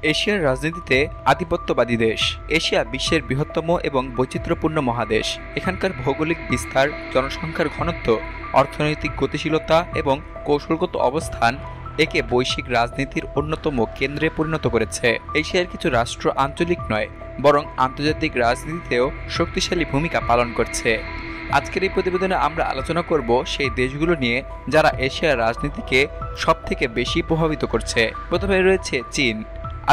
এশিয়ার রাজনীতিতে আধিপত্যবাদী দেশ। এশিয়া বিশ্বের বৃহত্তম এবং বৈচিত্র্যপূর্ণ মহাদেশ। এখানকার ভৌগোলিক বিস্তার, জনসংখ্যার ঘনত্ব, অর্থনৈতিক গতিশীলতা এবং কৌশলগত অবস্থান একে বৈশ্বিক রাজনীতির অন্যতম কেন্দ্রে পরিণত করেছে। এশিয়ার কিছু রাষ্ট্র আঞ্চলিক নয়, বরং আন্তর্জাতিক রাজনীতিতেও শক্তিশালী ভূমিকা পালন করছে। আজকের এই প্রতিবেদনে আমরা আলোচনা করব সেই দেশগুলো নিয়ে যারা এশিয়ার রাজনীতিকে সবথেকে বেশি প্রভাবিত করছে। প্রথমে রয়েছে চীন,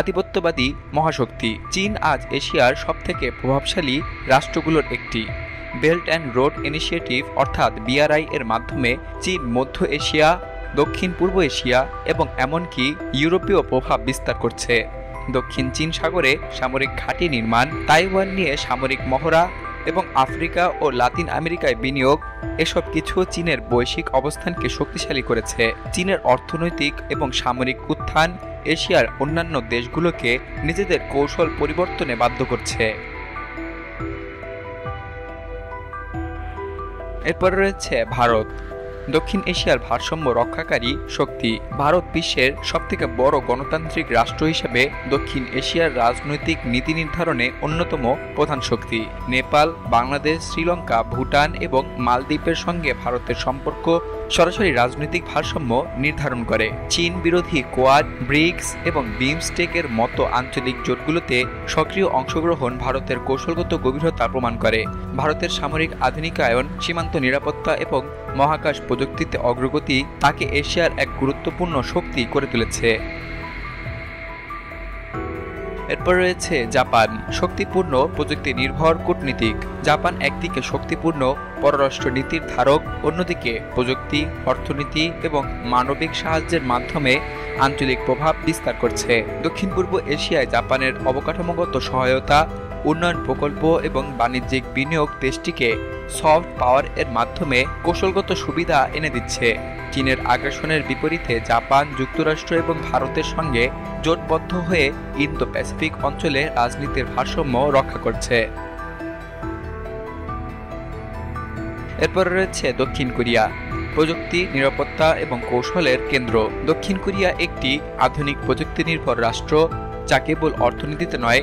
আধিপত্যবাদী মহাশক্তি। চীন আজ এশিয়ার সবথেকে প্রভাবশালী রাষ্ট্রগুলোর একটি। বেল্ট অ্যান্ড রোড ইনিশিয়েটিভ অর্থাৎ BRI এর মাধ্যমে চীন মধ্য এশিয়া, দক্ষিণ পূর্ব এশিয়া এবং এমনকি ইউরোপীয় প্রভাব বিস্তার করছে। দক্ষিণ চীন সাগরে সামরিক ঘাঁটি নির্মাণ, তাইওয়ান নিয়ে সামরিক মহড়া এবং আফ্রিকা ও লাতিন আমেরিকায় বিনিয়োগ, এসব কিছু চীনের বৈশ্বিক অবস্থানকে শক্তিশালী করেছে। চীনের অর্থনৈতিক এবং সামরিক উত্থান এশিয়ার অন্যান্য দেশগুলোকে নিজেদের কৌশল পরিবর্তনে বাধ্য করছে। এরপর রয়েছে ভারত, দক্ষিণ এশিয়ার ভারসাম্য রক্ষাকারী শক্তি। ভারত বিশ্বের সবথেকে বড় গণতান্ত্রিক রাষ্ট্র হিসেবে দক্ষিণ এশিয়ার রাজনৈতিক নীতি নির্ধারণে অন্যতম প্রধান শক্তি। নেপাল, বাংলাদেশ, শ্রীলঙ্কা, ভুটান এবং মালদ্বীপের সঙ্গে ভারতের সম্পর্ক সরাসরি রাজনৈতিক ভারসাম্য নির্ধারণ করে। চীন বিরোধী কোয়াড, ব্রিক্স এবং বিমস্টেকের মতো আঞ্চলিক জোটগুলোতে সক্রিয় অংশগ্রহণ ভারতের কৌশলগত গভীরতা প্রমাণ করে। ভারতের সামরিক আধুনিকায়ন, সীমান্ত নিরাপত্তা এবং মহাকাশ প্রযুক্তিতে অগ্রগতি তাকে এশিয়ার এক গুরুত্বপূর্ণ শক্তি করে তুলেছে। এরপর রয়েছে জাপান, শক্তিপূর্ণ প্রযুক্তি নির্ভর কূটনীতিক। জাপান একদিকে শক্তিপূর্ণ পররাষ্ট্র নীতির ধারক, অন্যদিকে প্রযুক্তি, অর্থনীতি এবং মানবিক সাহায্যের মাধ্যমে আঞ্চলিক প্রভাব বিস্তার করছে। দক্ষিণ পূর্ব এশিয়ায় জাপানের অবকাঠামোগত সহায়তা, উন্নয়ন প্রকল্প এবং বাণিজ্যিক বিনিয়োগ দেশটিকে সফট পাওয়ার এর মাধ্যমে কৌশলগত সুবিধা এনে দিচ্ছে। চীনের আগ্রাসনের বিপরীতে জাপান, যুক্তরাষ্ট্র এবং ভারতের সঙ্গে জোটবদ্ধ হয়ে ইন্দো প্যাসিফিক অঞ্চলে রাজনীতির ভারসাম্য রক্ষা করছে। এরপর রয়েছে দক্ষিণ কোরিয়া, প্রযুক্তি, নিরাপত্তা এবং কৌশলের কেন্দ্র। দক্ষিণ কোরিয়া একটি আধুনিক প্রযুক্তি নির্ভর রাষ্ট্র যা কেবল অর্থনীতিতে নয়,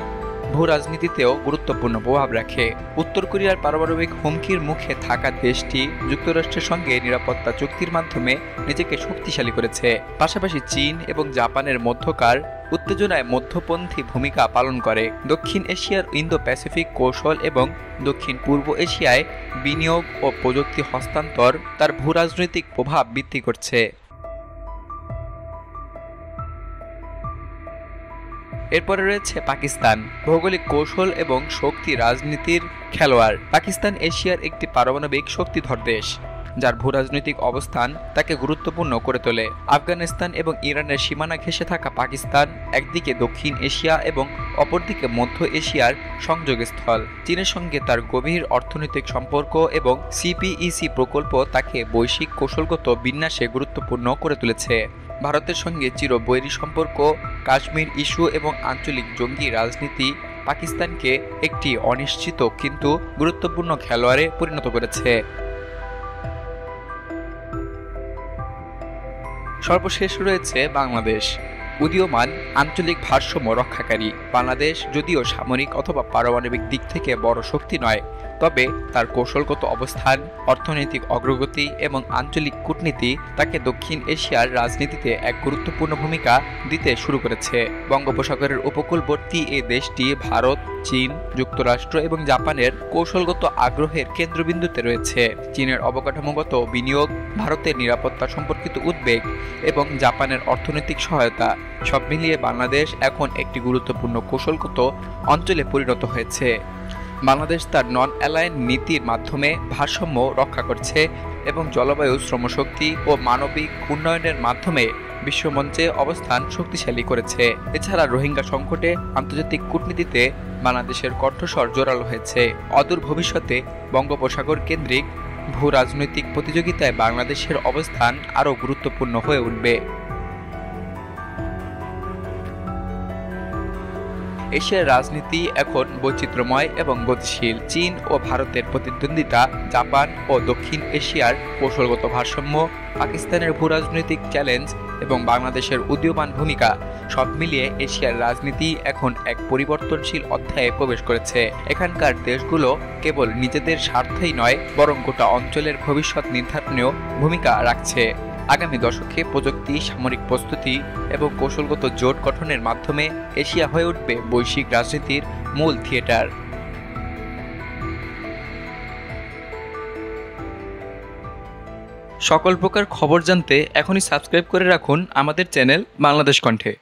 ভূ রাজনীতিতেও গুরুত্বপূর্ণ প্রভাব রাখে। উত্তর কোরিয়ার পারমাণবিক হুমকির মুখে থাকা দেশটি যুক্তরাষ্ট্রের সঙ্গে নিরাপত্তা চুক্তির মাধ্যমে নিজেকে শক্তিশালী করেছে। পাশাপাশি চীন এবং জাপানের মধ্যকার উত্তেজনায় মধ্যপন্থী ভূমিকা পালন করে। দক্ষিণ এশিয়ার ইন্দো প্যাসিফিক কৌশল এবং দক্ষিণ পূর্ব এশিয়ায় বিনিয়োগ ও প্রযুক্তি হস্তান্তর তার ভূ রাজনৈতিক প্রভাব বৃদ্ধি করছে। এরপরে রয়েছে পাকিস্তান, ভৌগোলিক কৌশল এবং শক্তি রাজনীতির খেলোয়াড়। পাকিস্তান এশিয়ার একটি পারমাণবিক শক্তিধর দেশ, যার ভূরাজনৈতিক অবস্থান তাকে গুরুত্বপূর্ণ করে তোলে। আফগানিস্তান এবং ইরানের সীমানা ঘেঁষে থাকা পাকিস্তান একদিকে দক্ষিণ এশিয়া এবং অপরদিকে মধ্য এশিয়ার সংযোগস্থল। চীনের সঙ্গে তার গভীর অর্থনৈতিক সম্পর্ক এবং CPEC প্রকল্প তাকে বৈশ্বিক কৌশলগত বিন্যাসে গুরুত্বপূর্ণ করে তুলেছে। ভারতের সঙ্গে চিরবৈরী সম্পর্ক, কাশ্মীর ইস্যু এবং আঞ্চলিক জঙ্গি রাজনীতি পাকিস্তানকে একটি অনিশ্চিত কিন্তু গুরুত্বপূর্ণ খেলোয়াড়ে পরিণত করেছে। সর্বশেষ রয়েছে বাংলাদেশ, উদীয়মান আঞ্চলিক ভারসাম্য রক্ষাকারী। বাংলাদেশ যদিও সামরিক অথবা পারমাণবিক দিক থেকে বড় শক্তি নয়, তবে তার কৌশলগত অবস্থান, অর্থনৈতিক অগ্রগতি এবং আঞ্চলিক কূটনীতি তাকে দক্ষিণ এশিয়ার রাজনীতিতে এক গুরুত্বপূর্ণ ভূমিকা দিতে শুরু করেছে। বঙ্গোপসাগরের উপকূলবর্তী এই দেশটি ভারত, চীন, যুক্তরাষ্ট্র এবং জাপানের কৌশলগত আগ্রহের কেন্দ্রবিন্দুতে রয়েছে। চীনের অবকাঠামোগত বিনিয়োগ, ভারতের নিরাপত্তা সম্পর্কিত উদ্বেগ এবং জাপানের অর্থনৈতিক সহায়তা সব মিলিয়ে বাংলাদেশ এখন একটি গুরুত্বপূর্ণ কৌশলগত অঞ্চলে পরিণত হয়েছে। বাংলাদেশ তার নন অ্যালায়েন্স নীতির মাধ্যমে ভারসাম্য রক্ষা করছে এবং জলবায়ু, শ্রমশক্তি ও মানবিক উন্নয়নের মাধ্যমে বিশ্বমঞ্চে অবস্থান শক্তিশালী করেছে। এছাড়া রোহিঙ্গা সংকটে আন্তর্জাতিক কূটনীতিতে বাংলাদেশের কণ্ঠস্বর জোরালো হয়েছে। অদূর ভবিষ্যতে বঙ্গোপসাগর কেন্দ্রিক ভূ রাজনৈতিক প্রতিযোগিতায় বাংলাদেশের অবস্থান আরও গুরুত্বপূর্ণ হয়ে উঠবে। এশিয়ার রাজনীতি এখন বৈচিত্র্যময় এবং গতিশীল। চীন ও ভারতের প্রতিদ্বন্দ্বিতা, জাপান ও দক্ষিণ এশিয়ার কৌশলগত ভারসাম্য, পাকিস্তানের ভূরাজনৈতিক চ্যালেঞ্জ এবং বাংলাদেশের উদীয়মান ভূমিকা সব মিলিয়ে এশিয়ার রাজনীতি এখন এক পরিবর্তনশীল অধ্যায়ে প্রবেশ করেছে। এখানকার দেশগুলো কেবল নিজেদের স্বার্থই নয়, বরং গোটা অঞ্চলের ভবিষ্যৎ নির্ধারণেও ভূমিকা রাখছে। আগামী দশকে প্রযুক্তি, সামরিক প্রস্তুতি এবং কৌশলগত জোট গঠনের মাধ্যমে এশিয়া হয়ে উঠবে বৈশ্বিক রাজনীতির মূল থিয়েটার। সকল প্রকার খবর জানতে এখনই সাবস্ক্রাইব করে রাখুন আমাদের চ্যানেল বাংলাদেশ কণ্ঠে।